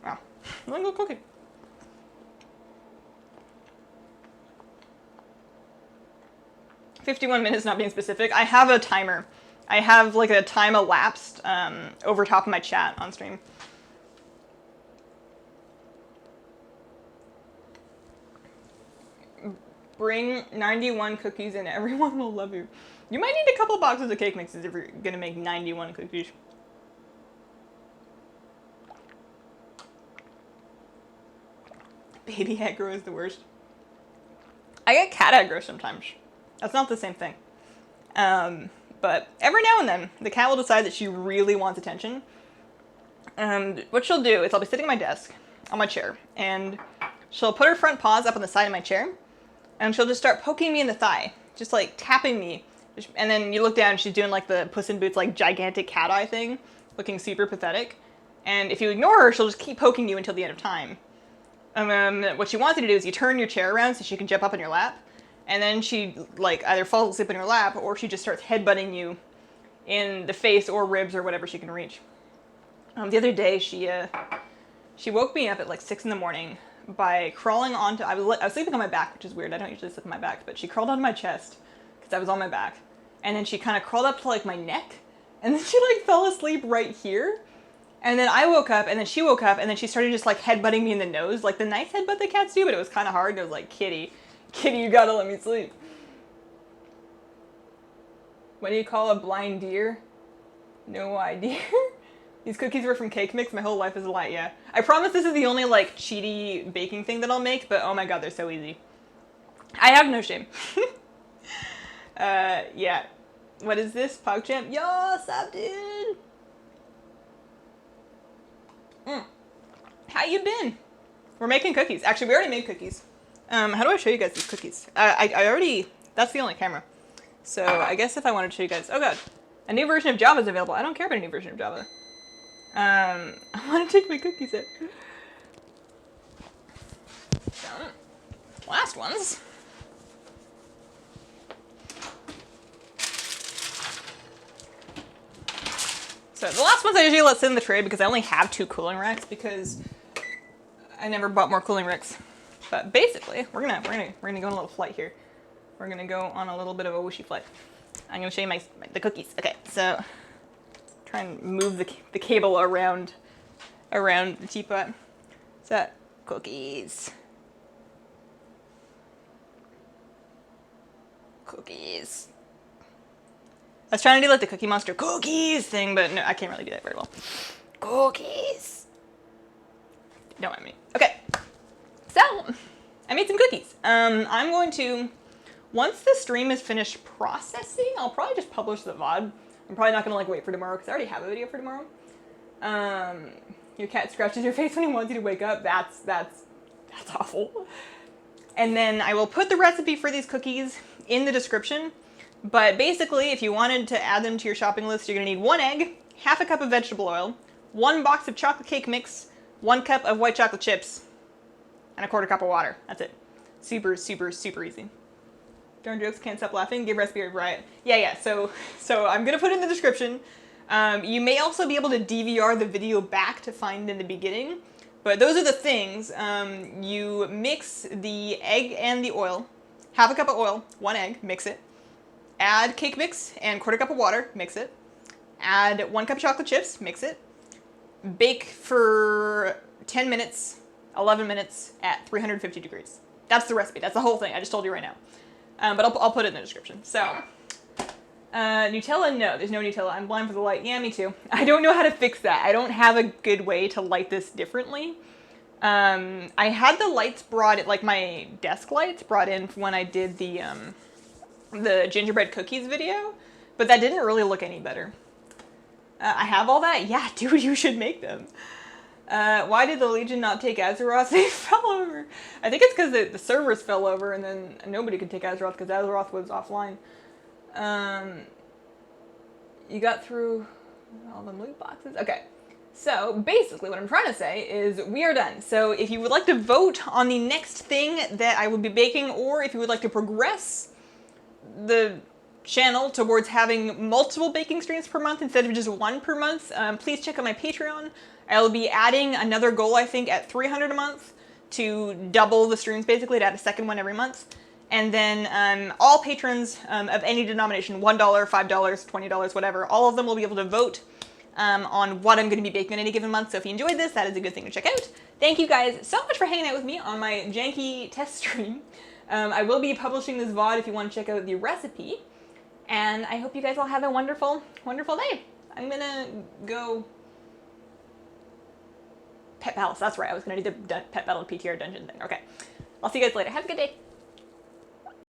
Wow. One good cookie. "51 minutes," not being specific. I have a timer. I have like a time elapsed over top of my chat on stream. Bring 91 cookies and everyone will love you. You might need a couple boxes of cake mixes if you're gonna make 91 cookies. Baby aggro is the worst. I get cat aggro sometimes. That's not the same thing. But every now and then, the cat will decide that she really wants attention. And what she'll do is I'll be sitting at my desk, on my chair, and she'll put her front paws up on the side of my chair, and she'll just start poking me in the thigh, just like tapping me. And then you look down and she's doing like the Puss in Boots like gigantic cat eye thing, looking super pathetic. And if you ignore her, she'll just keep poking you until the end of time. What she wants you to do is you turn your chair around so she can jump up in your lap. And then she like either falls asleep in your lap or she just starts headbutting you in the face or ribs or whatever she can reach. The other day she woke me up at like 6 in the morning by crawling onto, I was sleeping on my back, which is weird. I don't usually sleep on my back, but she crawled onto my chest because I was on my back. And then she kind of crawled up to like my neck, and then she like fell asleep right here. And then I woke up, and then she woke up, and then she started just like headbutting me in the nose, like the nice headbutt that cats do, but it was kind of hard. And it was like, Kitty, you gotta let me sleep. What do you call a blind deer? No idea. These cookies were from Cake Mix. My whole life is a lie. Yeah. I promise this is the only like cheaty baking thing that I'll make, but oh my god, they're so easy. I have no shame. Yeah. What is this? PogChamp? Yo, sup, dude? How you been? We're making cookies. Actually, we already made cookies. How do I show you guys these cookies? I already, that's the only camera. So I guess if I wanted to show you guys, oh god, a new version of Java is available. I don't care about a new version of Java. I want to take my cookies out. Last ones. So the last ones I usually let sit in the tray because I only have 2 cooling racks because I never bought more cooling racks. But basically, we're gonna go on a little flight here. We're gonna go on a little bit of a whooshy flight. I'm gonna show you the cookies. Okay, so try and move the cable around the teapot. So cookies. Cookies. I was trying to do like the Cookie Monster cookies thing, but no, I can't really do that very well. Cookies. Don't mind me. Okay. So, I made some cookies. I'm going to, once the stream is finished processing, I'll probably just publish the VOD. I'm probably not going to like wait for tomorrow because I already have a video for tomorrow. Your cat scratches your face when he wants you to wake up. That's awful. And then I will put the recipe for these cookies in the description. But basically, if you wanted to add them to your shopping list, you're gonna need 1 egg, half a cup of vegetable oil, 1 box of chocolate cake mix, 1 cup of white chocolate chips, and a 1/4 cup of water. That's it. Super, super, super easy. Darn jokes, can't stop laughing. Give recipe a riot. Yeah. So I'm gonna put it in the description. You may also be able to DVR the video back to find in the beginning. But those are the things. You mix the egg and the oil. Half a cup of oil, 1 egg, mix it. Add cake mix and 1/4 cup of water, mix it. Add 1 cup of chocolate chips, mix it. Bake for 10 minutes, 11 minutes at 350 degrees. That's the recipe. That's the whole thing. I just told you right now. But I'll put it in the description. So, Nutella? No, there's no Nutella. I'm blind for the light. Yeah, me too. I don't know how to fix that. I don't have a good way to light this differently. I had the lights brought, like my desk lights brought in when I did the gingerbread cookies video, but that didn't really look any better. I have all that? Yeah, dude, you should make them. Why did the Legion not take Azeroth? They fell over. I think it's because the servers fell over and then nobody could take Azeroth because Azeroth was offline. You got through all the loot boxes? Okay. So basically what I'm trying to say is we are done. So if you would like to vote on the next thing that I will be baking, or if you would like to progress the channel towards having multiple baking streams per month instead of just 1 per month, please check out my Patreon. I'll be adding another goal, I think, at 300 a month to double the streams, basically, to add a second one every month. And then all patrons of any denomination, $1, $5, $20, whatever, all of them will be able to vote on what I'm going to be baking in any given month. So if you enjoyed this, that is a good thing to check out. Thank you guys so much for hanging out with me on my janky test stream. I will be publishing this VOD if you want to check out the recipe. And I hope you guys all have a wonderful, wonderful day. I'm going to go Pet Palace. That's right. I was going to do the Pet Battle PTR dungeon thing. Okay. I'll see you guys later. Have a good day.